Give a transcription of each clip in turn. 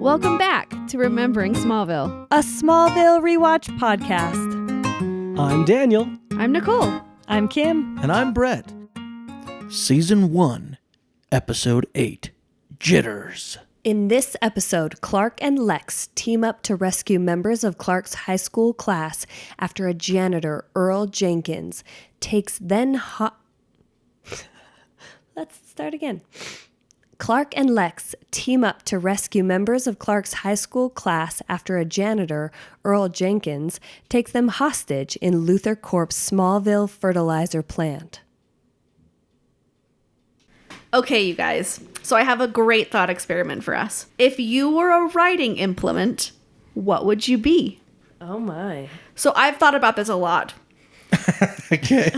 Welcome back to Remembering Smallville, a Smallville rewatch podcast. I'm Daniel. I'm Nicole. I'm Kim. And I'm Brett. Season 1, Episode 8, Jitters. In this episode, Clark and Lex team up to rescue members of Clark's high school class after a janitor, Earl Jenkins, takes Let's start again. Clark and Lex team up to rescue members of Clark's high school class after a janitor, Earl Jenkins, takes them hostage in Luther Corp's Smallville fertilizer plant. Okay, you guys. So I have a great thought experiment for us. If you were a writing implement, what would you be? Oh my. So I've thought about this a lot. Okay.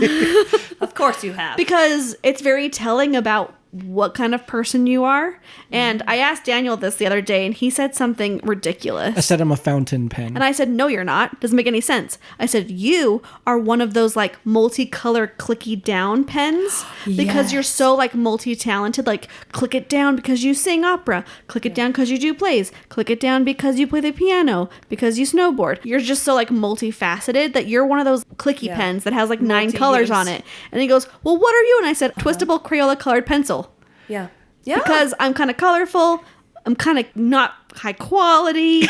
Of course you have. Because it's very telling about what kind of person you are. And I asked Daniel this the other day, and he said something ridiculous. I said I'm a fountain pen. And I said, no, you're not. Doesn't make any sense. I said, you are one of those like multicolor clicky down pens because you're so like multi-talented. Like click it down because you sing opera. Click it down because you do plays. Click it down because you play the piano, because you snowboard. You're just so like multifaceted that you're one of those clicky pens that has like 9 colors on it. And he goes, well, what are you? And I said, twistable Crayola colored pencil. Yeah. Because I'm kind of colorful. I'm kind of not high quality,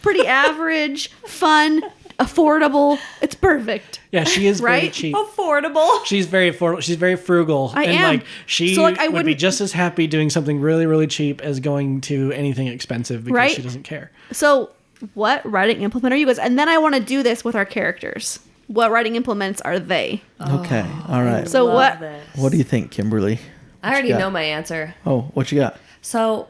pretty average, fun, affordable. It's perfect. Yeah, she is very Right? cheap. Affordable. She's very affordable. She's very frugal. I and am. like she So, like, I would be wouldn't- just as happy doing something really, really cheap as going to anything expensive because Right? she doesn't care. So what writing implement are you guys? And then I want to do this with our characters. What writing implements are they? Okay, all right. So what? What do you think, Kimberly? I already got? know my answer. Oh, what you got? So,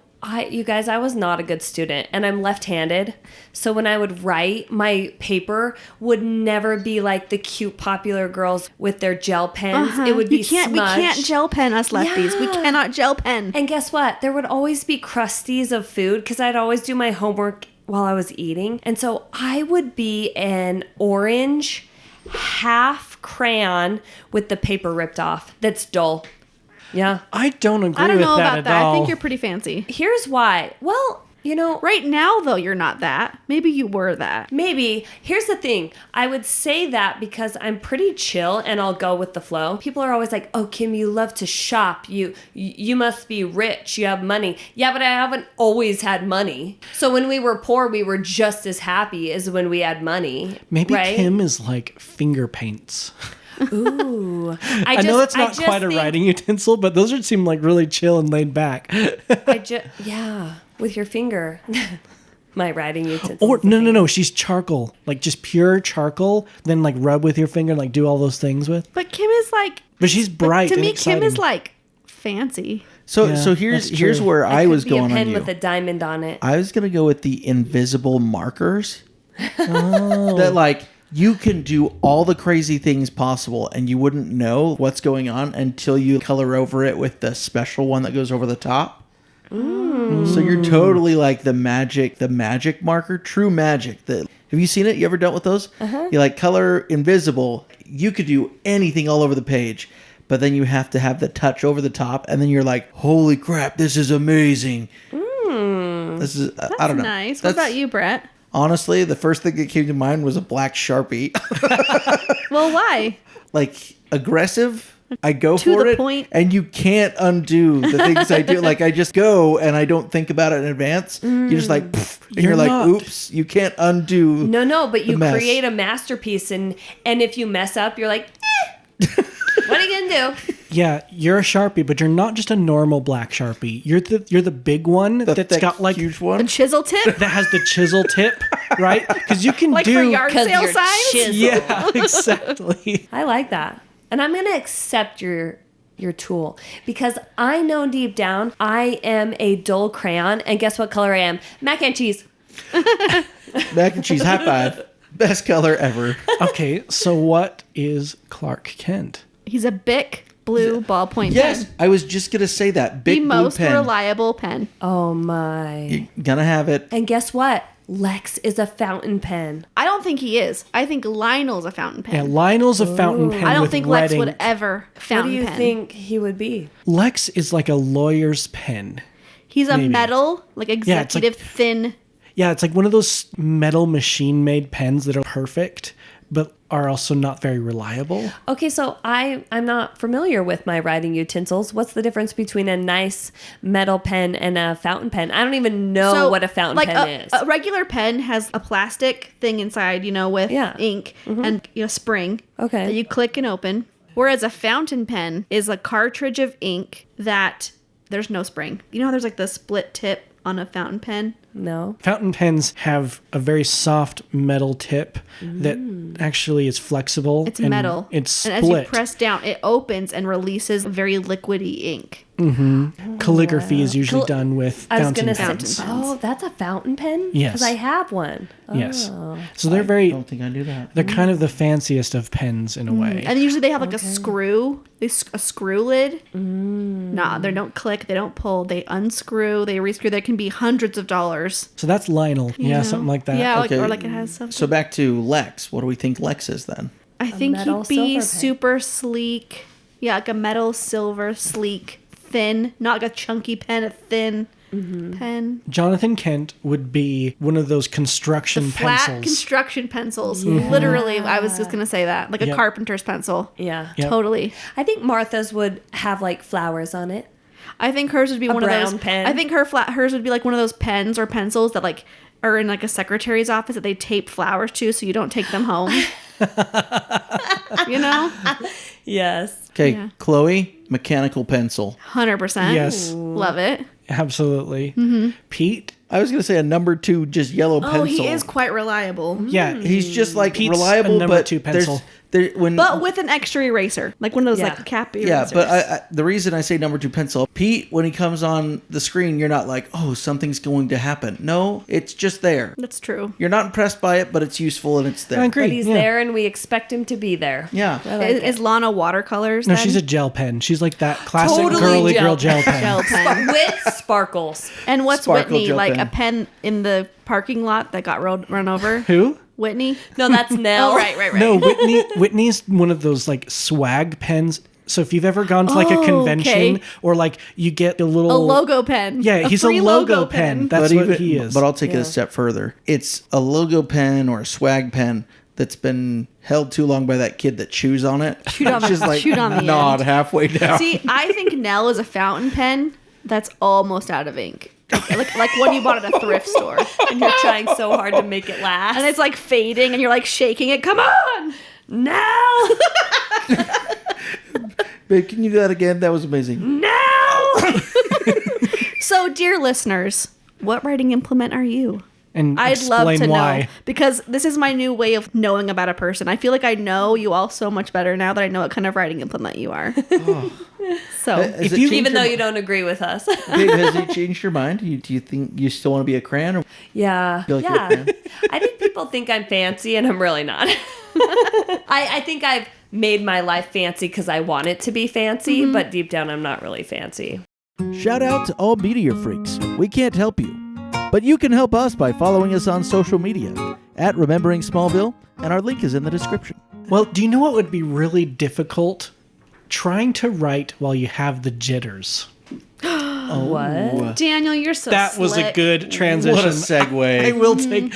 you guys, I was not a good student, and I'm left-handed. So when I would write, my paper would never be like the cute, popular girls with their gel pens. It would be smudged. We can't gel pen us lefties. We Yeah. cannot gel pen. And guess what? There would always be crusties of food because I'd always do my homework while I was eating. And so I would be an orange half crayon with the paper ripped off. That's dull. Yeah. I don't agree I don't with know that about at that. all. I think you're pretty fancy. Here's why. Well, Right now, though, you're not that. Maybe you were that. maybe. Here's the thing. I would say that because I'm pretty chill and I'll go with the flow. People are always like, "Oh, Kim, you love to shop. You must be rich. You have money." Yeah, but I haven't always had money. So when we were poor, we were just as happy as when we had money. Maybe right? Kim is like finger paints. Ooh. I know that's not quite a writing utensil, but those would seem like really chill and laid back. Yeah, with your finger. My writing utensil. Or no, she's charcoal, like just pure charcoal. Then like rub with your finger, and like do all those things with. But Kim is like... But she's bright. To and me, exciting. Kim is like fancy. So Yeah, here's that's true. where I was Could be going a pen on you. with a diamond on it. I was gonna go with the invisible markers. That like you can do all the crazy things possible, and you wouldn't know what's going on until you color over it with the special one that goes over the top. So you're totally like the magic marker, true magic. Have you seen it? You ever dealt with those? You like color invisible. You could do anything all over the page, but then you have to have the touch over the top, and then you're like, holy crap, this is amazing. This is, I don't know. Nice. What about you, Brett? Honestly, the first thing that came to mind was a black Sharpie. Well, why? Like aggressive. I go To for the it, point. and you can't undo the things I do. Like I just go, and I don't think about it in advance. You're just like, pff, and you're like, not. oops, you can't undo. No, but you mess. create a masterpiece, and if you mess up, you're like, what are you gonna do? Yeah, you're a Sharpie, but you're not just a normal black Sharpie. You're the big one The that's thick, got like huge The one. chisel tip? that has the chisel tip, right? Because you can Like do for yard 'Cause sale you're signs? chiseled. Yeah, exactly. I like that, and I'm gonna accept your tool because I know deep down I am a dull crayon, and guess what color I am? Mac and cheese. Mac and cheese, high five. Best color ever. Okay, so what is Clark Kent? He's a Bic blue ballpoint Yes, pen. I was just gonna say that. The Big blue most pen. reliable pen. Oh my! You're gonna have it. And guess what? Lex is a fountain pen. I don't think he is. I think Lionel's a fountain Yeah, pen. Lionel's a fountain pen. I don't with think red Lex would ink. ever What do fountain you pen. think he would be? Lex is like a lawyer's pen. He's a Maybe. metal, like executive thin. Yeah, it's like one of those metal machine-made pens that are perfect, but are also not very reliable. Okay, so I'm not familiar with my writing utensils. What's the difference between a nice metal pen and a fountain pen? I don't even know what a fountain pen is. A regular pen has a plastic thing inside, with ink and spring that you click and open. Whereas a fountain pen is a cartridge of ink that there's no spring. You know how there's like the split tip on a fountain pen? No. Fountain pens have a very soft metal tip that actually is flexible. It's and metal. It's split. And as you press down, it opens and releases very liquidy ink. Calligraphy is usually done with I was fountain gonna pens. say, oh, that's a fountain pen? Yes. Because I have one. Yes. Oh. So they're I don't think I knew that. they're kind of the fanciest of pens in a way. And usually they have like a screw, a screw lid. Nah, they don't click, they don't pull, they unscrew, they rescrew. There can be hundreds of dollars. So that's Lionel. Yeah, something like that. Yeah, Okay. or like it has something. So back to Lex. What do we think Lex is then? I think metal he'd be silver pen. super sleek. Yeah, like a metal, silver, sleek, thin. Not like a chunky pen, a thin pen. Jonathan Kent would be one of those construction Flat pencils. construction pencils. Literally, I was just going to say that. Like a Yep. carpenter's pencil. Yeah. Yep. Totally. I think Martha's would have like flowers on it. I think hers would be one of brown those. pen. I think hers would be like one of those pens or pencils that like are in like a secretary's office that they tape flowers to so you don't take them home. Yes. Okay, Yeah. Chloe, mechanical pencil. 100%. Yes. Love it. Absolutely. Pete, I was gonna say a number 2, just yellow pencil. Oh, he is quite reliable. yeah, He's just like Pete's reliable, a number but 2 pencil. But with an extra eraser. Like one of those like cap erasers. yeah, but the reason I say number 2 pencil, Pete, when he comes on the screen, you're not like, oh, something's going to happen. No, it's just there. That's true. You're not impressed by it, but it's useful and it's there. I agree. But he's yeah. there and we expect him to be there. Yeah. I like Is Lana watercolors No, then? she's a gel pen. She's like that classic Totally girly gel girl gel pen. gel pen. With sparkles. And what's Sparkle Whitney? gel Like pen. a pen in the parking lot that got run over? Who? Whitney? No, that's Nell. Oh, right. No, Whitney's one of those like swag pens. So if you've ever gone to like a Oh, convention okay. or like you get a little A logo pen. Yeah, he's a free logo pen. That's what he is. But I'll take it Yeah. a step further. It's a logo pen or a swag pen that's been held too long by that kid that chews on it. Chewed on the- Just like chewed on the nod end. halfway down. See, I think Nell is a fountain pen that's almost out of ink. Like one you bought at a thrift store. And you're trying so hard to make it last. And it's like fading and you're like shaking it. Come on! Nell! Babe, can you do that again? That was amazing. Nell! So, dear listeners, what writing implement are you? and I'd love explain to why. know because this is my new way of knowing about a person. I feel like I know you all so much better now that I know what kind of writing implement you are. So, Has If it you- changed Even your though mi- you don't agree with us. Babe, has it changed your mind? Do you think you still want to be a crayon? Or Yeah. Feel like you're Yeah. a fan? I think people think I'm fancy and I'm really not. I think I've made my life fancy because I want it to be fancy, but deep down I'm not really fancy. Shout out to all media freaks. We can't help you, but you can help us by following us on social media at Remembering Smallville, and our link is in the description. Well, do you know what would be really difficult? Trying to write while you have the jitters. What? Daniel, you're so That was a slick. good transition. What a segue. I will take.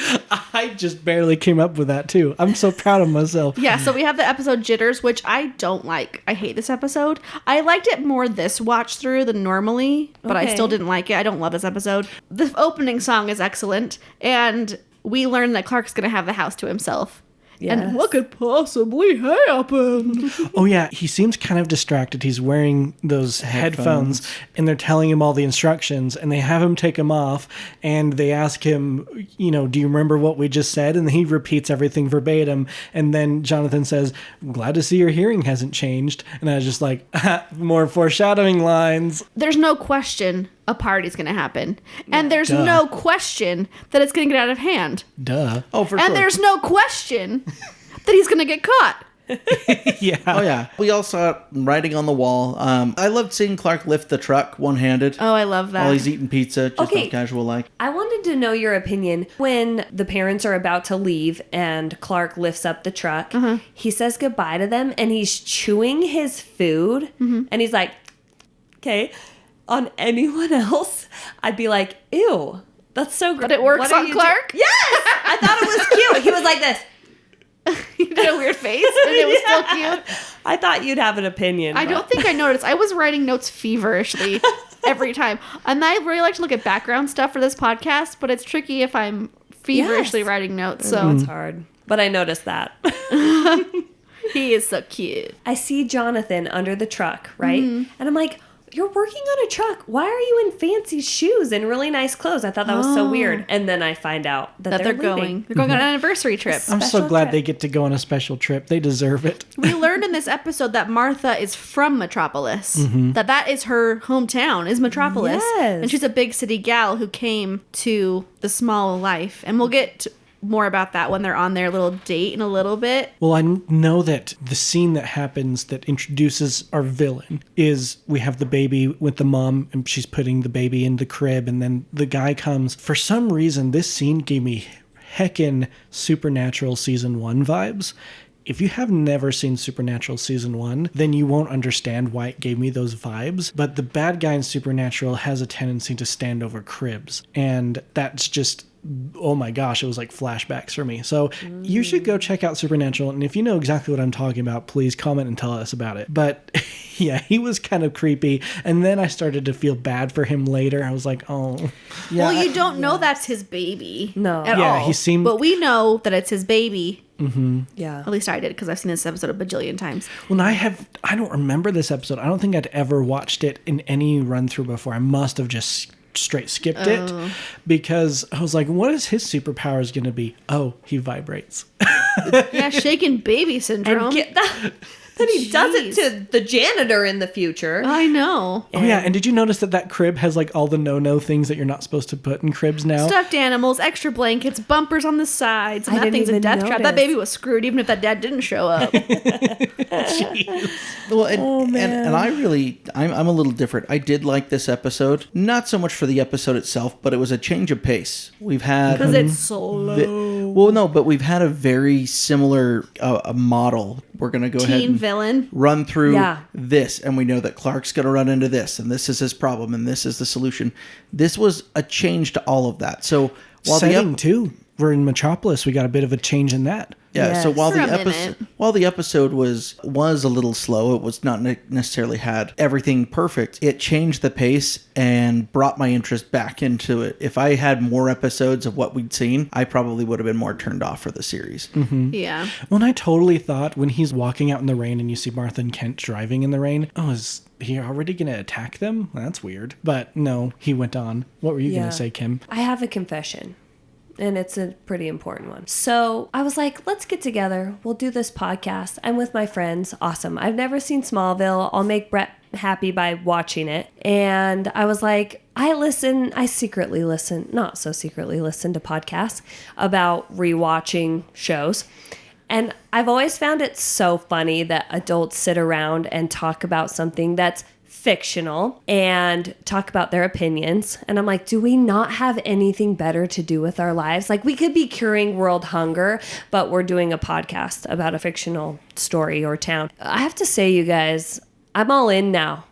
I just barely came up with that too. I'm so proud of myself. Yeah, so we have the episode Jitters, which I don't like. I hate this episode. I liked it more this watch through than normally, but I Okay. still didn't like it. I don't love this episode. The opening song is excellent, and we learn that Clark's going to have the house to himself. Yes. And what could possibly happen? Oh yeah, he seems kind of distracted. He's wearing those headphones, and they're telling him all the instructions, and they have him take them off, and they ask him, do you remember what we just said? And he repeats everything verbatim, and then Jonathan says, glad to see your hearing hasn't changed. And I was just like, more foreshadowing lines. There's no question a party's going to happen. And there's Duh. no question that it's going to get out of hand. Duh. Oh, for And sure. there's no question that he's going to get caught. Yeah. Oh, yeah. We all saw it writing on the wall. I loved seeing Clark lift the truck one-handed Oh, I love that. while he's eating pizza, just Okay. all casual like. I wanted to know your opinion. When the parents are about to leave and Clark lifts up the truck, he says goodbye to them and he's chewing his food and he's like, okay. on anyone else, I'd be like, ew, that's so great. But it works on Clark? Yes! I thought it was cute. He was like this. You did a weird face, and it was still cute. I thought you'd have an opinion. I but- don't think I noticed. I was writing notes feverishly every time. And I really like to look at background stuff for this podcast, but it's tricky if I'm feverishly writing notes. So It's hard. But I noticed that. he is so cute. I see Jonathan under the truck, right? And I'm like, you're working on a truck. Why are you in fancy shoes and really nice clothes? I thought that was so weird. And then I find out that they're going. They're going on an anniversary trip. I'm so Special glad trip. they get to go on a special trip. They deserve it. We learned in this episode that Martha is from Metropolis. That is her hometown, is Metropolis. Yes. And she's a big city gal who came to the small life. And we'll get more about that when they're on their little date in a little bit. Well, I know that the scene that happens that introduces our villain is we have the baby with the mom and she's putting the baby in the crib and then the guy comes. For some reason, this scene gave me heckin' Supernatural Season 1 vibes. If you have never seen Supernatural Season 1, then you won't understand why it gave me those vibes. But the bad guy in Supernatural has a tendency to stand over cribs. And that's just, oh my gosh, it was like flashbacks for me. So you should go check out Supernatural. And if you know exactly what I'm talking about, please comment and tell us about it. But yeah, he was kind of creepy. And then I started to feel bad for him later. I was like, oh. Yeah, Well, you don't know that's his baby. No. At Yeah, all. he seemed- But we know that it's his baby. Yeah. At least I did, because I've seen this episode a bajillion times. Well, I don't remember this episode. I don't think I'd ever watched it in any run through before. I must have just straight skipped it because I was like, what is his superpowers going to be? Oh, he vibrates. Yeah, shaken baby syndrome. And get that. Then he does it to the janitor in the future. I know. Oh yeah, and did you notice that crib has like all the no things that you're not supposed to put in cribs now? Stuffed animals, extra blankets, bumpers on the sides. And I that didn't thing's a even death trap. That notice. baby was screwed even if that dad didn't show up. Well, and I'm a little different. I did like this episode, not so much for the episode itself, but it was a change of pace. We've had Because it's slow. well, no, but we've had a very similar a model. We're gonna go ahead Teen and villain. run through Yeah. this, and we know that Clark's gonna run into this, and this is his problem, and this is the solution. This was a change to all of that. So while Setting too. We're in Metropolis. We got a bit of a change in that. Yeah, so Yes. while For the a episode minute. while the episode was a little slow, it was not necessarily had everything perfect. It changed the pace and brought my interest back into it. If I had more episodes of what we'd seen, I probably would have been more turned off for the series. Yeah. Well, and I totally thought when he's walking out in the rain and you see Martha and Kent driving in the rain, oh, is he already going to attack them? That's weird. But no, he went on. What were you going Yeah. to say, Kim? I have a confession, and it's a pretty important one. So I was like, let's get together. We'll do this podcast. I'm with my friends. Awesome. I've never seen Smallville. I'll make Brett happy by watching it. And I was like, I secretly listen, not so secretly listen to podcasts about rewatching shows. And I've always found it so funny that adults sit around and talk about something that's fictional and talk about their opinions. And I'm like, do we not have anything better to do with our lives? Like, we could be curing world hunger, but we're doing a podcast about a fictional story or town. I have to say, you guys, I'm all in now.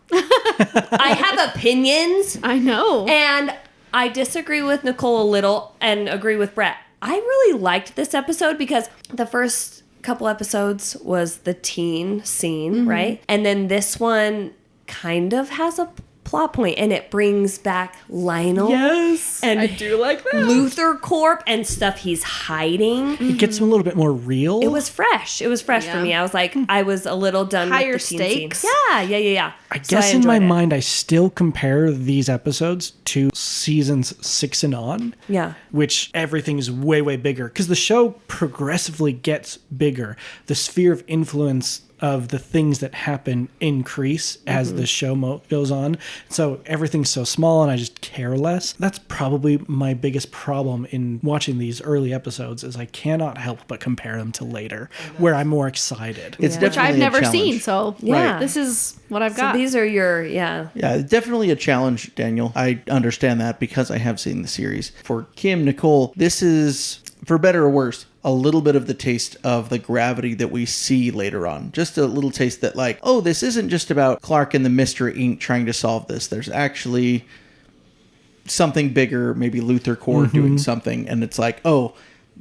I have opinions. I know. And I disagree with Nicole a little and agree with Brett. I really liked this episode because the first couple episodes was the teen scene, right? And then this one kind of has a plot point, and it brings back Lionel. Yes. And I do like that. Luther Corp and stuff he's hiding. It gets him a little bit more real. It was fresh. It was fresh for Yeah. me. I was like, I was a little done Higher with the teen stakes. scene. Yeah. I So guess in my enjoyed it. mind, I still compare these episodes to seasons 6 and on. Yeah. Which everything's way, way bigger because the show progressively gets bigger. The sphere of influence of the things that happen increase as the show goes on. So everything's so small and I just care less. That's probably my biggest problem in watching these early episodes is I cannot help but compare them to later where I'm more excited. It's Yeah. Which definitely I've a never challenge. seen. So Yeah. this is what I've So got. these are your, yeah. Yeah, it's definitely a challenge, Daniel. I understand that because I have seen the series. For Kim, Nicole, this is, for better or worse, a little bit of the taste of the gravity that we see later on. Just a little taste that like, oh, this isn't just about Clark and the Mystery Inc. trying to solve this. There's actually something bigger, maybe Luthor Corps doing something. And it's like, oh,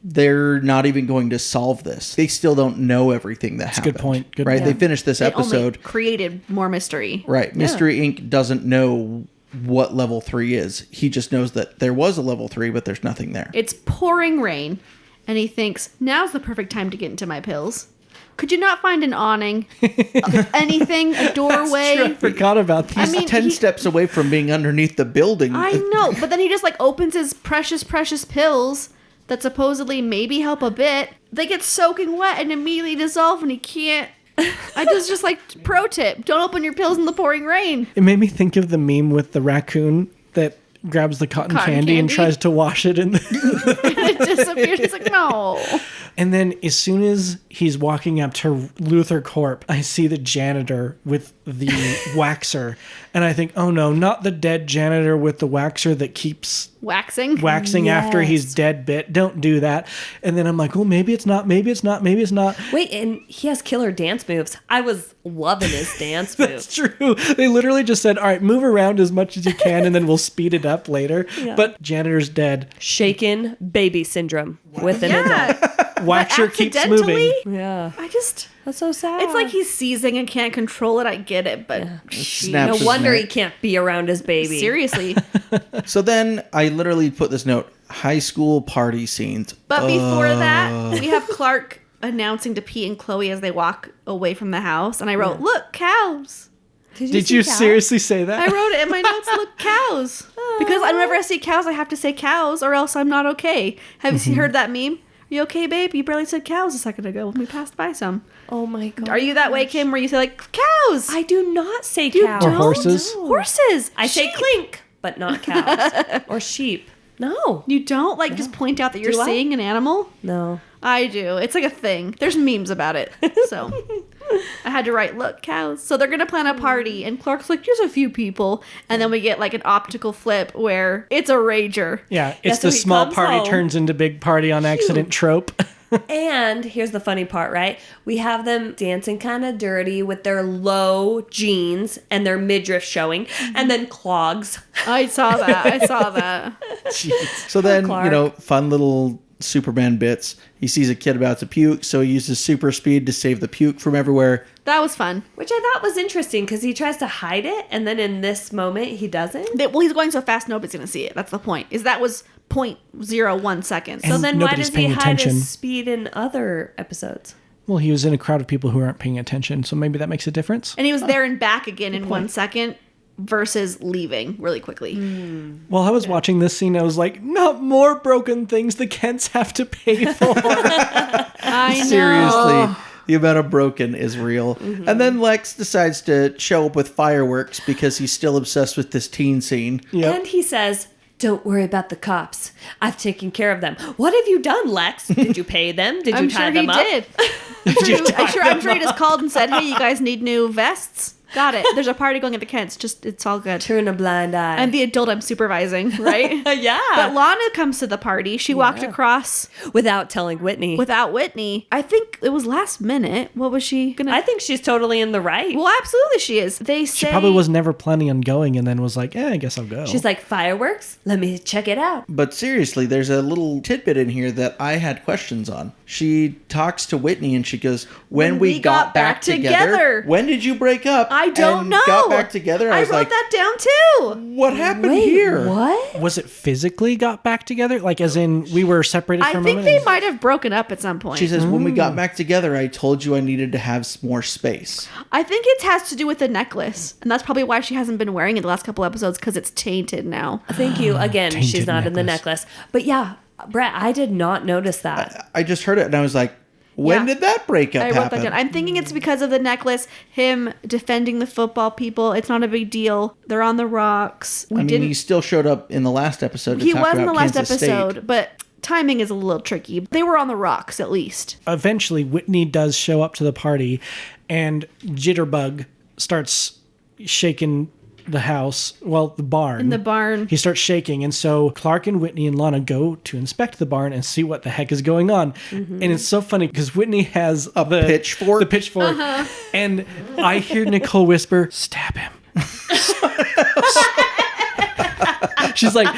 they're not even going to solve this. They still don't know everything that happened. Good point. Good right? point. They finished this It only episode. created more mystery. Right. Mystery Inc. doesn't know what level 3 is. He just knows that there was a level 3, but there's nothing there. It's pouring rain, and he thinks, now's the perfect time to get into my pills. Could you not find an awning? Anything? A doorway? True, I forgot about these. He's 10 steps away from being underneath the building. I know, but then he just like opens his precious pills that supposedly maybe help a bit. They get soaking wet and immediately dissolve, and he can't. I just like, pro tip, don't open your pills in the pouring rain. It made me think of the meme with the raccoon that grabs the cotton candy and tries to wash it in. And it disappears. It's like, no. And then as soon as he's walking up to Luthor Corp, I see the janitor with the waxer. And I think, oh no, not the dead janitor with the waxer that keeps Waxing after he's dead bit. Don't do that. And then I'm like, oh, maybe it's not. Wait, and he has killer dance moves. I was loving his dance moves. That's true. They literally just said, all right, move around as much as you can and then we'll speed it up later. Yeah. But janitor's dead. Shaken baby syndrome with an adult. Waxer keeps moving. Yeah. That's so sad. It's like he's seizing and can't control it. I get it, but no wonder he can't be around his baby. Seriously. So then I literally put this note, high school party scenes. But before that, we have Clark announcing to Pete and Chloe as they walk away from the house. And I wrote, look, cows. Did you seriously say that? I wrote it in my notes, look, cows. Because whenever I see cows, I have to say cows or else I'm not okay. Have you heard that meme? Are you okay, babe? You barely said cows a second ago when we passed by some. Oh my god. Are you that way, Kim, where you say like cows? I do not say You cows. Or horses? No. Horses. I say clink, but not cows. Or sheep. No. You don't just point out that you're Do I? seeing an animal? No. I do. It's like a thing. There's memes about it. So I had to write, look, cows. So they're going to plan a party. And Clark's like, just a few people. And then we get like an optical flip where it's a rager. Yeah, it's so the he small comes party home. turns into big party on accident trope. And here's the funny part, right? We have them dancing kind of dirty with their low jeans and their midriff showing, and then clogs. I saw that. So then, Clark. fun little Superman bits. He sees a kid about to puke, so he uses super speed to save the puke from everywhere. That was fun. Which I thought was interesting because he tries to hide it, and then in this moment, he doesn't. Well, he's going so fast, nobody's going to see it. That's the point. That was 0.01 seconds. So then why nobody's does he paying hide attention. his speed in other episodes? Well, he was in a crowd of people who aren't paying attention, so maybe that makes a difference. And he was there and back again in 1 second versus leaving really quickly. While I was watching this scene, I was like, not more broken things the Kents have to pay for. I know. Seriously, the amount of broken is real. And then Lex decides to show up with fireworks because he's still obsessed with this teen scene. Yep. And he says, don't worry about the cops. I've taken care of them. What have you done, Lex? Did you pay them? Did you tie them up? I'm sure he just called and said, hey, you guys need new vests? Got it. There's a party going at the Kents. It's all good. Turn a blind eye. I'm the adult I'm supervising, right? Yeah. But Lana comes to the party. She walked across Without telling Whitney. without Whitney. I think it was last minute. What was she gonna? I think she's totally in the right. Well, absolutely she is. They say She probably was never planning on going and then was like, I guess I'll go. She's like, fireworks? Let me check it out. But seriously, there's a little tidbit in here that I had questions on. She talks to Whitney and she goes, when we got back together. When did you break up? I don't and know. Got back together. I was wrote like, that down too. what happened Wait, here? what? Was it physically got back together? Like, as in, we were separated I for a think moment? they might have broken up at some point. She says, when we got back together, I told you I needed to have more space. I think it has to do with the necklace, and that's probably why she hasn't been wearing it the last couple episodes because it's tainted now. Thank you. Again, Tainted she's not in the necklace. necklace. But yeah, Brett, I did not notice that. I just heard it and I was like, when Yeah. did that breakup I wrote happen? that down. I'm thinking it's because of the necklace, him defending the football people. It's not a big deal. They're on the rocks. He still showed up in the last episode to He talk was in about the last Kansas episode, State. but timing is a little tricky. They were on the rocks at least. Eventually, Whitney does show up to the party, and Jitterbug starts shaking the house, the barn. In the barn. He starts shaking. And so Clark and Whitney and Lana go to inspect the barn and see what the heck is going on. And it's so funny because Whitney has the pitchfork. The pitchfork. And I hear Nicole whisper, "Stab him." She's like,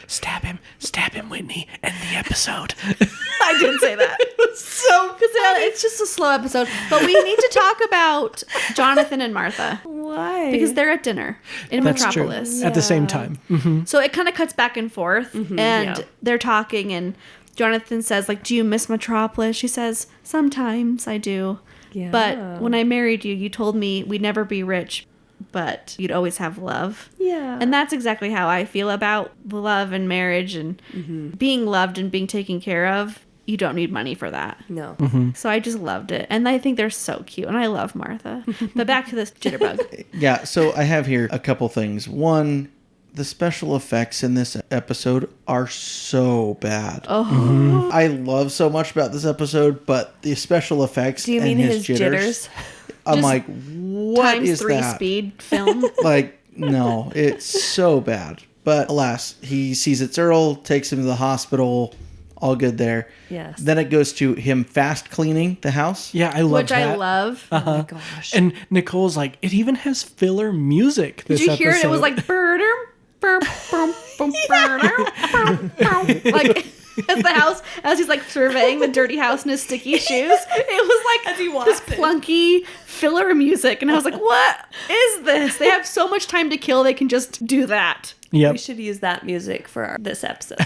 stab him, Whitney, end the episode. I did say that. So, because it's just a slow episode. But we need to talk about Jonathan and Martha. Why? Because they're at dinner in That's Metropolis. true. At the same time. Mm-hmm. So it kind of cuts back and forth. And they're talking, and Jonathan says, like, "Do you miss Metropolis?" She says, "Sometimes I do. Yeah. But when I married you, you told me we'd never be rich, but you'd always have love." Yeah. And that's exactly how I feel about love and marriage and being loved and being taken care of. You don't need money for that. No. So I just loved it. And I think they're so cute. And I love Martha. But back to this jitterbug. Yeah, so I have here a couple things. One, the special effects in this episode are so bad. Oh. I love so much about this episode, but the special effects Do you and mean his jitters? I'm Just like, what Times is 3 that? speed film. Like, no, it's so bad. But alas, he sees it's Earl, takes him to the hospital, all good there. Yes. Then it goes to him fast cleaning the house. Yeah, I love Which that. I love. Oh my gosh. And Nicole's like, it even has filler music. Did you hear it? It was like burr, burr, burr, burr, burr, burr. Like as the house, as he's like surveying the dirty house in his sticky shoes, it was like As he walks this in. plunky filler music, and I was like, "What is this?" They have so much time to kill; they can just do that. Yep. We should use that music for this episode.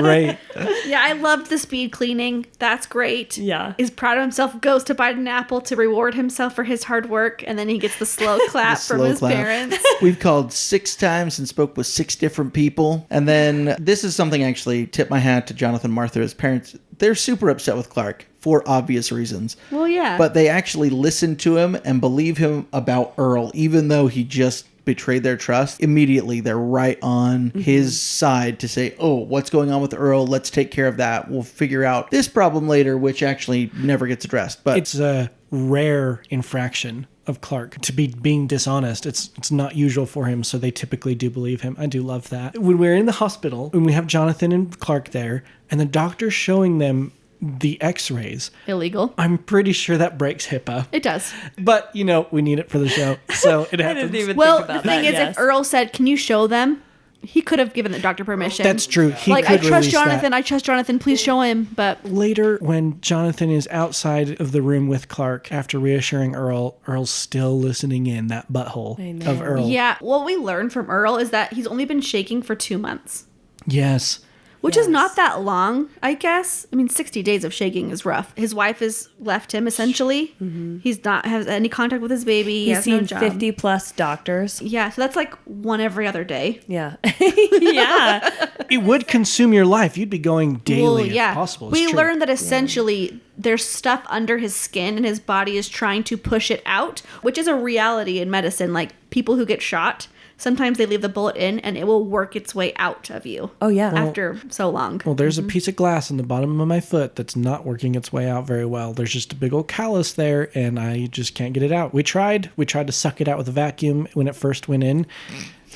Great. Yeah, I loved the speed cleaning. That's great. Yeah. He's proud of himself, goes to bite an apple to reward himself for his hard work, and then he gets the slow clap from Slow his clap. parents. We've called 6 times and spoke with 6 different people. And then this is something actually, tip my hat to Jonathan and Martha, his parents. They're super upset with Clark for obvious reasons. Well, yeah. But they actually listen to him and believe him about Earl, even though he just betrayed their trust. Immediately, they're right on his side to say, oh, what's going on with Earl? Let's take care of that. We'll figure out this problem later, which actually never gets addressed. But It's a rare infraction of Clark to be being dishonest. It's not usual for him, so they typically do believe him. I do love that. When we're in the hospital, when we have Jonathan and Clark there, and the doctor's showing them the x-rays, Illegal. I'm pretty sure that breaks HIPAA. It does. But, we need it for the show, so it happens. I didn't even Well, think about the thing that. is, if Earl said, "Can you show them?" he could have given the doctor permission. That's true. He Like, could I trust release Jonathan. that. I trust Jonathan. Please show him. But Later, when Jonathan is outside of the room with Clark, after reassuring Earl, Earl's still listening in that butthole I know. of Earl. yeah, what we learned from Earl is that he's only been shaking for 2 months, Yes. which is not that long, I guess. I mean, 60 days of shaking is rough. His wife has left him essentially. He's not has any contact with his baby. He He's has no seen job. 50 plus doctors. Yeah, so that's like one every other day. Yeah. Yeah. It would consume your life. You'd be going daily if possible. It's We true. learned that essentially there's stuff under his skin and his body is trying to push it out, which is a reality in medicine. Like people who get shot, sometimes they leave the bullet in and it will work its way out of you. Oh, yeah. After so long. Well, there's a piece of glass in the bottom of my foot that's not working its way out very well. There's just a big old callus there, and I just can't get it out. We tried to suck it out with a vacuum when it first went in.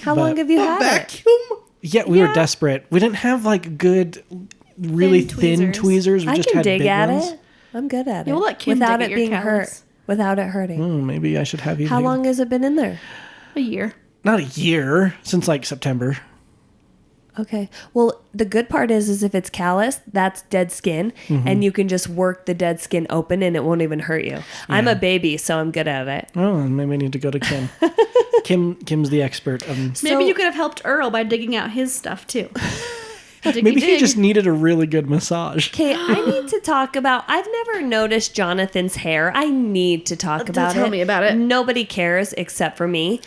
How long have you had it? vacuum? Yeah, we were desperate. We didn't have like good, really thin tweezers. We I just can had dig big at ones. it. I'm good at it. Yeah, we'll let Kim without dig at it your being callus. hurt. Without it hurting. Maybe I should have you. How dig it. long has it been in there? A year. Not a year, since like September. Okay. Well, the good part is if it's callous, that's dead skin, and you can just work the dead skin open, and it won't even hurt you. I'm a baby, so I'm good at it. Oh, maybe I need to go to Kim. Kim's the expert. Maybe you could have helped Earl by digging out his stuff too. Maybe he just needed a really good massage. Okay, I need to talk about. I've never noticed Jonathan's hair. I need to talk about it. Tell me about it. Nobody cares except for me.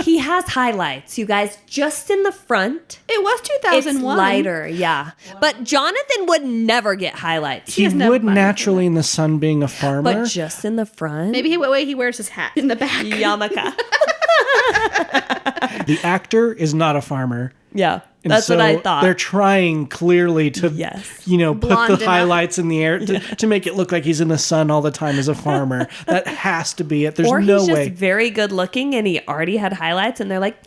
He has highlights, you guys, just in the front. It was It's 2001. lighter, yeah. But Jonathan would never get highlights. He doesn't have would money. naturally in the sun being a farmer. But just in the front. Maybe he wears his hat in the back. Yarmulke. The actor is not a farmer. Yeah. And That's what I thought. They're trying clearly to, put Blonde the enough. highlights in the air to make it look like he's in the sun all the time as a farmer. That has to be it. There's or no he's way. just very good looking and he already had highlights and they're like,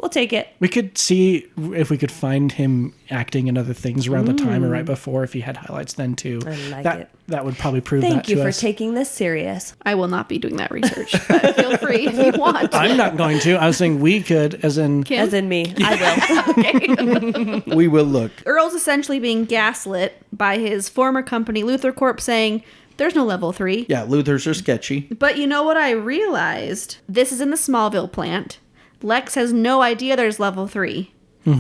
we'll take it. We could see if we could find him acting in other things around the time or right before if he had highlights then too. I like it. That would probably prove that Thank to you for us. taking this serious. I will not be doing that research, but feel free if you want. I'm not going to. I was saying we could, as in... Kim? As in me. I will. We will look. Earl's essentially being gaslit by his former company, Luthor Corp, saying there's no level 3. Yeah, Luthers are sketchy. But you know what I realized? This is in the Smallville plant. Lex has no idea there's level 3.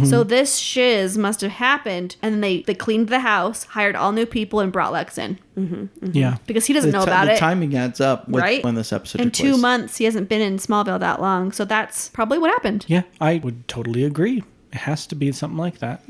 So this shiz must have happened, and then they cleaned the house, hired all new people, and brought Lex in. Yeah. Because he doesn't know about the it. timing adds up with Right? when this episode In took 2 place. months, he hasn't been in Smallville that long. So that's probably what happened. Yeah, I would totally agree. It has to be something like that.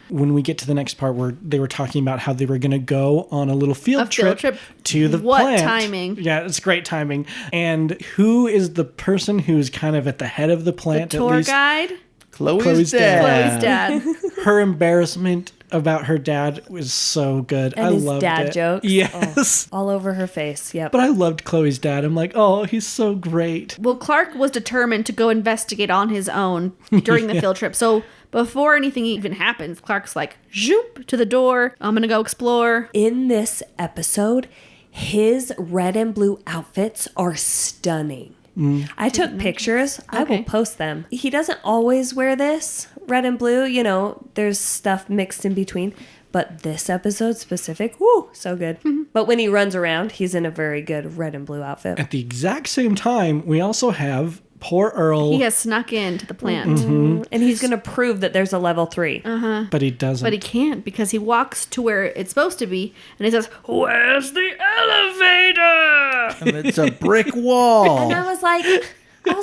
When we get to the next part where they were talking about how they were going to go on a little field trip to the What plant. timing. Yeah, it's great timing. And who is the person who's kind of at the head of the The plant? tour at least? guide, Chloe's dad. Chloe's dad. Her embarrassment about her dad was so good. And I his loved dad it. jokes. Yes. All over her face. Yep. But I loved Chloe's dad. I'm like, oh, he's so great. Well, Clark was determined to go investigate on his own during the field trip. So before anything even happens, Clark's like, zoop, to the door. I'm going to go explore. In this episode, his red and blue outfits are stunning. I took pictures. I will Okay. post them. He doesn't always wear this red and blue. You know, there's stuff mixed in between. But this episode specific, whoo, so good. But when he runs around, he's in a very good red and blue outfit. At the exact same time, we also have poor Earl. He has snuck into the plant. And he's going to prove that there's a level 3. But he doesn't. But he can't because he walks to where it's supposed to be and he says, "Where's the elevator?" And it's a brick wall. And I was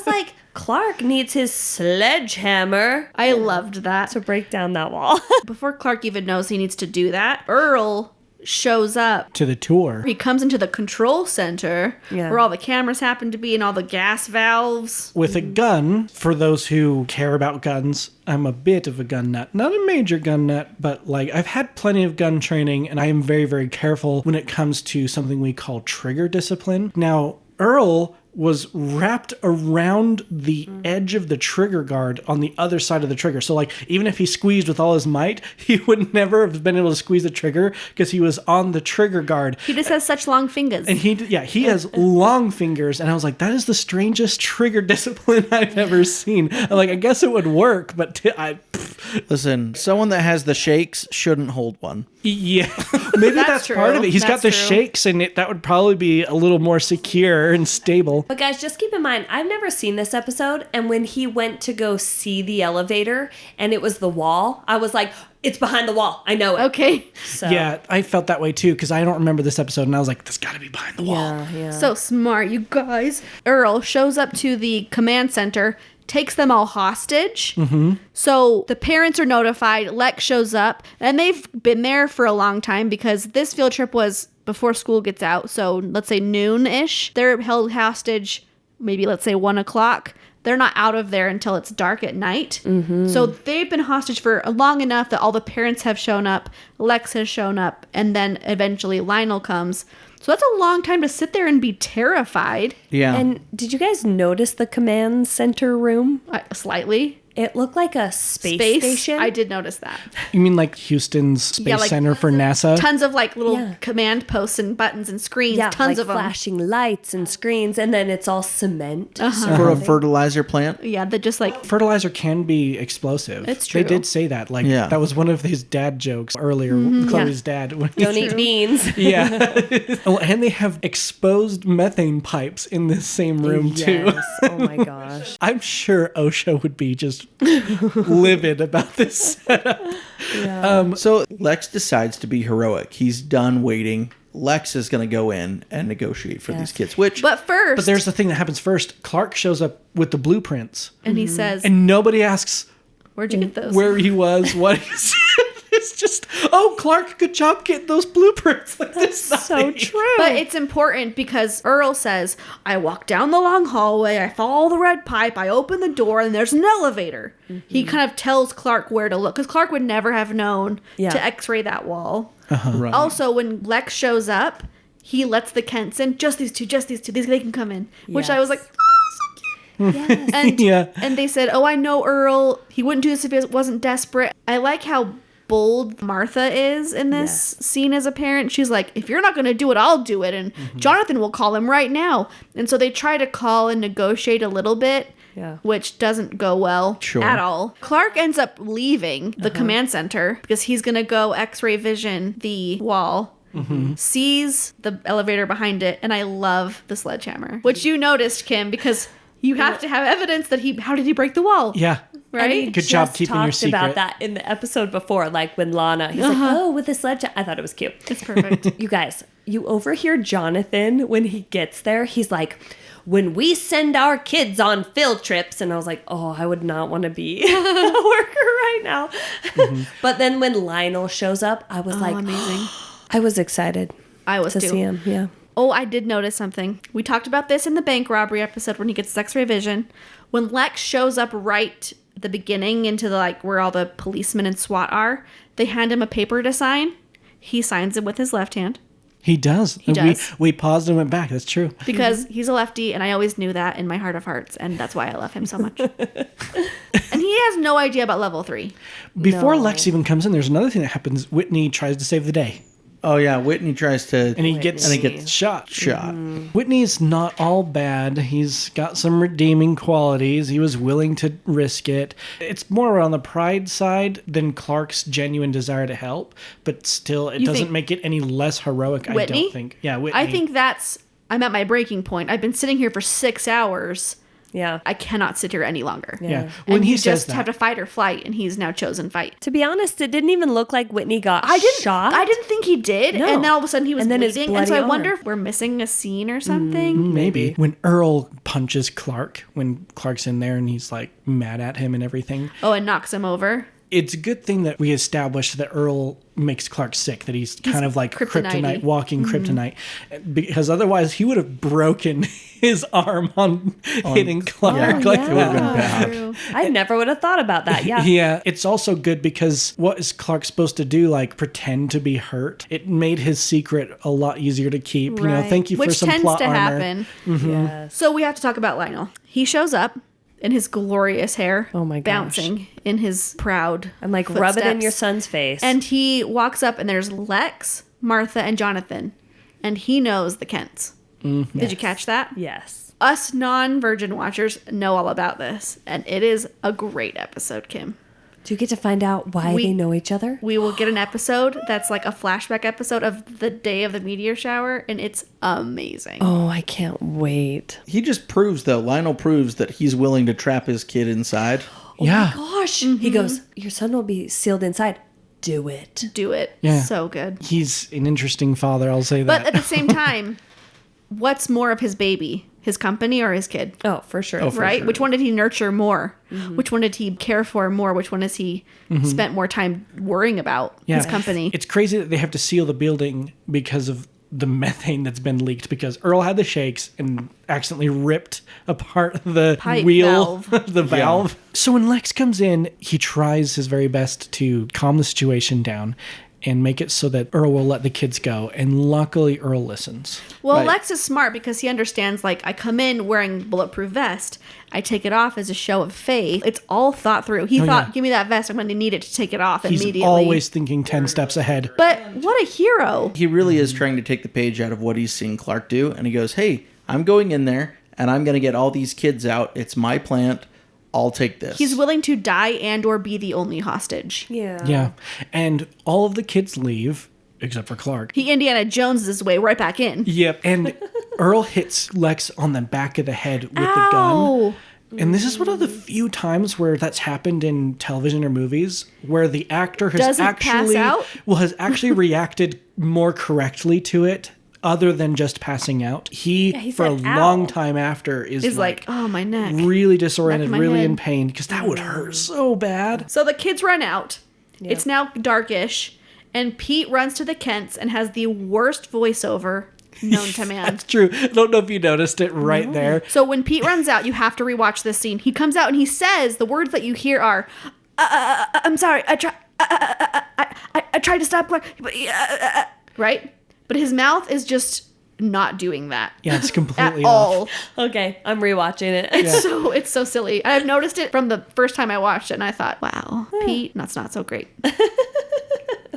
like, Clark needs his sledgehammer I loved that. to break down that wall. Before Clark even knows he needs to do that, Earl shows up. to the tour. He comes into the control center Yeah. where all the cameras happen to be and all the gas valves. With a gun, for those who care about guns, I'm a bit of a gun nut. Not a major gun nut, but like I've had plenty of gun training and I am very, very careful when it comes to something we call trigger discipline. Now, Earl was wrapped around the edge of the trigger guard on the other side of the trigger. So like even if he squeezed with all his might, he would never have been able to squeeze the trigger because he was on the trigger guard. He just has such long fingers. And he has long fingers. And I was like, that is the strangest trigger discipline I've ever seen. I'm like, I guess it would work, but Listen, someone that has the shakes shouldn't hold one. yeah, maybe that's true. part of it. He's got the That's true. shakes and that would probably be a little more secure and stable. But guys, just keep in mind, I've never seen this episode. And when he went to go see the elevator and it was the wall, I was like, it's behind the wall. I know it. Okay. So, Yeah, I felt that way too because I don't remember this episode and I was like, this got to be behind the wall. Yeah. So smart, you guys. Earl shows up to the command center, takes them all hostage. So the parents are notified. Lex shows up, and they've been there for a long time because this field trip was before school gets out. So let's say noon-ish. They're held hostage, maybe let's say 1 o'clock. They're not out of there until it's dark at night. So they've been hostage for long enough that all the parents have shown up, Lex has shown up, and then eventually Lionel comes. So that's a long time to sit there and be terrified. Yeah. And did you guys notice the command center room? Slightly. It looked like a space station. I did notice that. You mean like Houston's Space like Center for NASA? Tons of like little Yeah. command posts and buttons and screens. Yeah, Tons like of them. flashing lights and screens, and then it's all cement. For a fertilizer plant. Yeah, that just like Fertilizer can be explosive. It's They true. did say that. Like Yeah. that was one of his dad jokes earlier. Chloe's dad. When he Don't eat beans. Yeah. Oh, and they have exposed methane pipes in this same room too. Yes. Oh my gosh. I'm sure OSHA would be just livid about this setup. So Lex decides to be heroic. He's done waiting. Lex is going to go in and negotiate for these kids, which But first, But there's the thing that happens first. Clark shows up with the blueprints, and he says, and nobody asks "Where'd you get those?" where he was, what he said. It's just oh, Clark, good job getting those blueprints. Like, That's so true. But it's important because Earl says, I walk down the long hallway, I follow the red pipe, I open the door, and there's an elevator. He kind of tells Clark where to look, because Clark would never have known to x-ray that wall. Right. Also, when Lex shows up, he lets the Kents in. Just these two. They can come in. Which I was like, oh, so cute. Yes. And they said, oh, I know Earl. He wouldn't do this if he wasn't desperate. I like how bold Martha is in this scene as a parent. She's like, if you're not going to do it, I'll do it. And Jonathan will call him right now. And so they try to call and negotiate a little bit. Yeah. Which doesn't go well at all. Clark ends up leaving the command center because he's going to go x-ray vision the wall, sees the elevator behind it, and I love the sledgehammer. Which you noticed, Kim, because you have to have evidence that how did he break the wall? Yeah. Right? Good job keeping your secret. About that in the episode before, like when Lana, he's like, oh, with the sledgehammer. I thought it was cute. It's perfect. You guys, you overhear Jonathan when he gets there. He's like, when we send our kids on field trips, and I was like, oh, I would not want to be a worker right now. But then when Lionel shows up, I was like, amazing. I was excited. I was to too. see him. Yeah. Oh, I did notice something. We talked about this in the bank robbery episode when he gets his x-ray vision. When Lex shows up right at the beginning into the where all the policemen and SWAT are, they hand him a paper to sign. He signs it with his left hand. He does. He does. We paused and went back. That's true. Because he's a lefty, and I always knew that in my heart of hearts, and that's why I love him so much. And he has no idea about level 3. Before Lex even comes in, there's another thing that happens. Whitney tries to save the day. Oh yeah, Whitney tries to, And he gets shot. Whitney's not all bad. He's got some redeeming qualities. He was willing to risk it. It's more on the pride side than Clark's genuine desire to help, but still, it doesn't make it any less heroic, Whitney? I don't think. Yeah, Whitney. I think I'm at my breaking point. I've been sitting here for 6 hours. Yeah. I cannot sit here any longer. Yeah. When and he you says just that, have to fight or flight, and he's now chosen fight. To be honest, it didn't even look like Whitney got shot. I didn't think he did. No. And then all of a sudden he was And then his bleeding. And so I bloody wonder arm. if we're missing a scene or something. maybe. When Earl punches Clark, when Clark's in there and he's mad at him and everything. Oh, and knocks him over. It's a good thing that we established that Earl makes Clark sick, that he's kind of like kryptonite, walking kryptonite. Because otherwise he would have broken his arm on hitting Clark It would have been bad. True. I never would have thought about that. Yeah. Yeah, it's also good because what is Clark supposed to do? Pretend to be hurt. It made his secret a lot easier to keep. You know, thank you for some plot armor. Which tends to happen. Yes. So we have to talk about Lionel. He shows up in his glorious hair. Oh my gosh. Bouncing in his proud I'm like, rub it in footsteps. your son's face. And he walks up and there's Lex, Martha, and Jonathan. And he knows the Kents. Did you catch that? yes. Us non-virgin watchers know all about this. And it is a great episode, Kim. Do you get to find out why they know each other? We will get an episode that's like a flashback episode of the day of the meteor shower. And it's amazing. Oh, I can't wait. He just proves, though, Lionel proves that he's willing to trap his kid inside. Yeah. Gosh. He goes, your son will be sealed inside. Do it. Do it. Yeah. So good. He's an interesting father, I'll say But that. at the same time, what's more of his baby? His company or his kid? Oh, for sure. Right? Which one did he nurture more? Which one did he care for more? Which one has he spent more time worrying about? His company. It's crazy that they have to seal the building because of the methane that's been leaked, because Earl had the shakes and accidentally ripped apart the Pipe wheel, valve. the valve. So when Lex comes in, he tries his very best to calm the situation down and make it so that Earl will let the kids go. And luckily, Earl listens. Well, Right. Lex is smart because he understands, I come in wearing bulletproof vest. I take it off as a show of faith. It's all thought through. He thought, give me that vest. I'm going to need it to take it off He's immediately. always thinking 10 steps ahead. But what a hero. He really is trying to take the page out of what he's seen Clark do. And he goes, hey, I'm going in there and I'm going to get all these kids out. It's my plant. I'll take this. He's willing to die and or be the only hostage. Yeah. Yeah. And all of the kids leave, except for Clark. He Indiana Jones his way right back in. Yep. And Earl hits Lex on the back of the head with the gun. Ow. And this is one of the few times where that's happened in television or movies where the actor has Doesn't pass out? has actually reacted more correctly to it, other than just passing out. He for a said, long "Ow." time after is like, oh, my neck. really disoriented, Back of my really head. in pain, because that would hurt so bad. So the kids run out. It's now darkish. And Pete runs to the Kents and has the worst voiceover known to man. That's true. I don't know if you noticed it right there. So when Pete runs out, you have to rewatch this scene. He comes out and he says, the words that you hear are, I'm sorry, I tried to stop Clark, but right? But his mouth is just not doing that. Yeah, it's completely at off. all. Okay, I'm rewatching it. It's so silly. I've noticed it from the first time I watched it, and I thought, wow, Pete, that's not so great.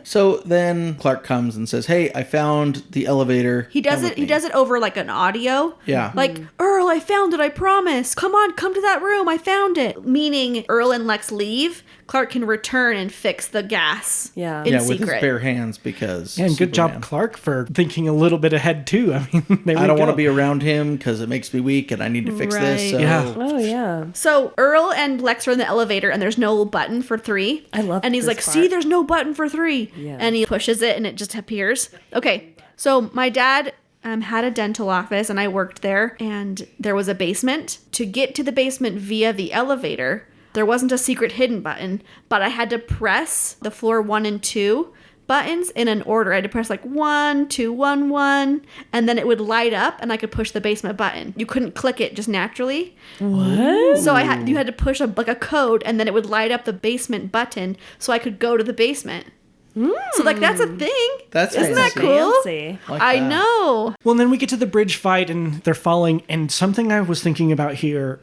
So then Clark comes and says, "Hey, I found the elevator." He does it. He does it over like an audio. Yeah. Like, Earl, I found it. I promise. Come on, come to that room. I found it. Meaning, Earl and Lex leave. Clark can return and fix the gas. Yeah. In with secret. his bare hands because. And good Superman. job, Clark, for thinking a little bit ahead too. I mean, I don't want to be around him because it makes me weak and I need to fix this. Right. So. Yeah. Oh, yeah. So Earl and Lex are in the elevator, and there's no button for 3. I love And he's this like, part. "See, there's no button for 3." Yeah. And he pushes it, and it just appears. Okay, so my dad had a dental office, and I worked there, and there was a basement. To get to the basement via the elevator, there wasn't a secret hidden button, but I had to press the floor 1 and 2 buttons in an order. I had to press like 1, 2, 1, 1, and then it would light up, and I could push the basement button. You couldn't click it just naturally. What? So you had to push a code, and then it would light up the basement button, so I could go to the basement. So like that's a thing. That's Isn't that fancy. cool? Fancy. Like I that. know. Well, and then we get to the bridge fight and they're falling. And something I was thinking about here.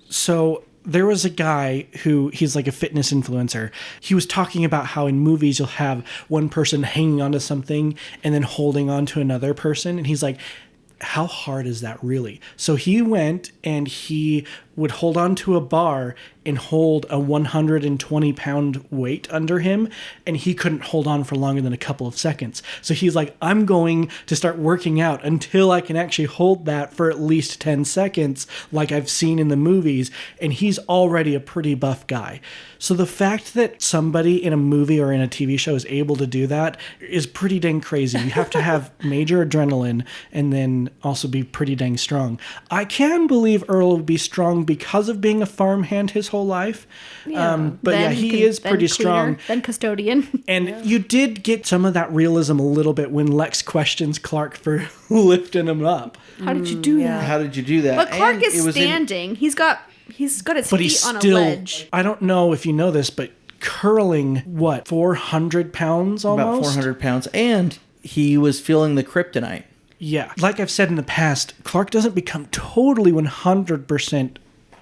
So there was a guy he's like a fitness influencer. He was talking about how in movies you'll have one person hanging onto something and then holding on to another person. And he's like, how hard is that really? So he went and he would hold on to a bar and hold a 120-pound weight under him, and he couldn't hold on for longer than a couple of seconds. So he's like, I'm going to start working out until I can actually hold that for at least 10 seconds like I've seen in the movies, and he's already a pretty buff guy. So the fact that somebody in a movie or in a TV show is able to do that is pretty dang crazy. You have to have major adrenaline and then also be pretty dang strong. I can believe Earl would be strong because of being a farmhand his whole life. But Then he is then pretty cleaner, strong. Then custodian. And you did get some of that realism a little bit when Lex questions Clark for lifting him up. How did you do that? How did you do that? But Clark And is it was in- standing. He's got his But feet he's on still, a ledge. I don't know if you know this, but curling, 400 pounds almost? about 400 pounds. And he was feeling the kryptonite. Yeah. Like I've said in the past, Clark doesn't become totally 100%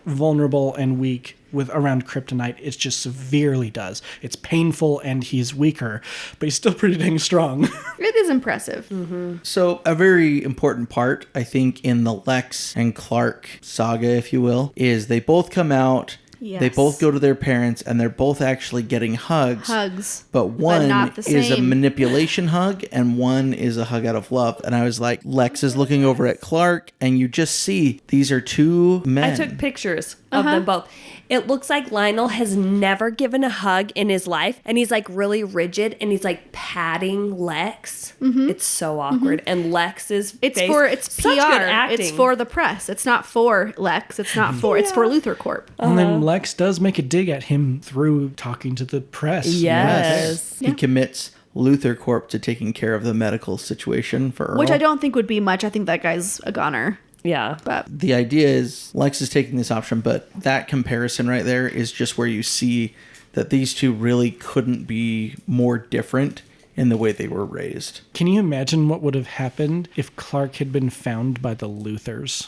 vulnerable and weak with around kryptonite. It just severely does. It's painful and he's weaker, but he's still pretty dang strong. It is impressive. So a very important part, I think, in the Lex and Clark saga, if you will, is they both come out. Yes. They both go to their parents and they're both actually getting hugs. But one not the is a same. manipulation hug and one is a hug out of love. And I was like, Lex is looking over at Clark and you just see these are two men. I took pictures of them both. It looks like Lionel has never given a hug in his life, and he's like really rigid, and he's like patting Lex. It's so awkward, and Lex is It's such PR. good acting. It's for the press. It's not for Lex. It's not for. It's for Luthor Corp. And then Lex does make a dig at him through talking to the press. Yes. He commits Luthor Corp to taking care of the medical situation for Earl. Which I don't think would be much. I think that guy's a goner. Yeah. But The idea is Lex is taking this option, but that comparison right there is just where you see that these two really couldn't be more different in the way they were raised. Can you imagine what would have happened if Clark had been found by the Luthers?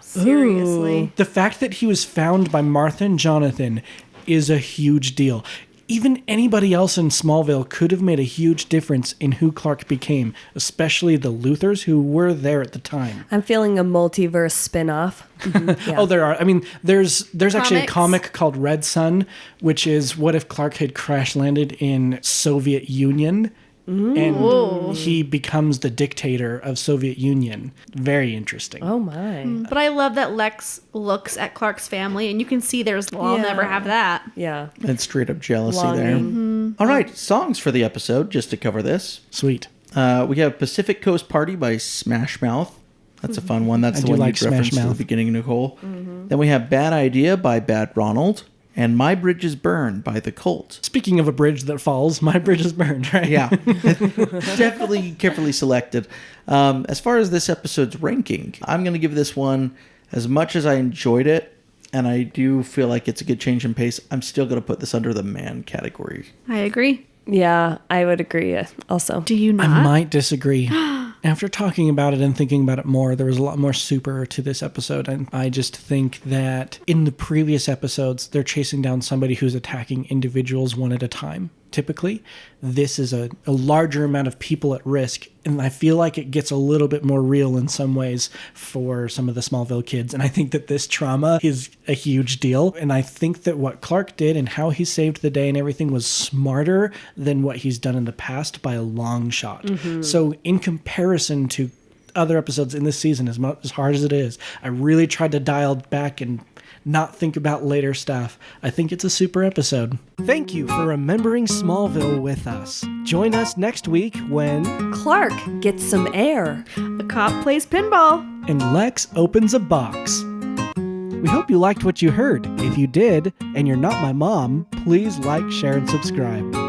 seriously. The fact that he was found by Martha and Jonathan is a huge deal. Even anybody else in Smallville could have made a huge difference in who Clark became, especially the Luthers who were there at the time. I'm feeling a multiverse spin-off. Yeah. Oh, there are. I mean, there's actually a Comics. comic called Red Sun, which is what if Clark had crash landed in Soviet Union and he becomes the dictator of Soviet Union. Very interesting. Oh my. But I love that Lex looks at Clark's family, and you can see I'll Yeah. never have that. Yeah. And straight up jealousy Longing. there. All right, songs for the episode, just to cover this. Sweet. We have Pacific Coast Party by Smash Mouth. That's a fun one. That's I the do one like you referenced Smash at the Mouth. beginning, Nicole. Then we have Bad Idea by Bad Ronald. and My Bridge is Burned by The Cult. Speaking of a bridge that falls, My Bridge is Burned, right? Yeah. Definitely carefully selected. As far as this episode's ranking, I'm going to give this one, as much as I enjoyed it, and I do feel like it's a good change in pace, I'm still going to put this under the man category. I agree. Yeah, I would agree also. Do you not? I might disagree. After talking about it and thinking about it more, there was a lot more super to this episode. And I just think that in the previous episodes, they're chasing down somebody who's attacking individuals one at a time. Typically, this is a larger amount of people at risk. And I feel like it gets a little bit more real in some ways for some of the Smallville kids. And I think that this trauma is a huge deal. And I think that what Clark did and how he saved the day and everything was smarter than what he's done in the past by a long shot. Mm-hmm. So in comparison to other episodes in this season, as hard as it is, I really tried to dial back and not think about later stuff. I think it's a super episode. Thank you for remembering Smallville with us. Join us next week when Clark gets some air. The cop plays pinball. And Lex opens a box. We hope you liked what you heard. If you did, and you're not my mom, please like, share, and subscribe.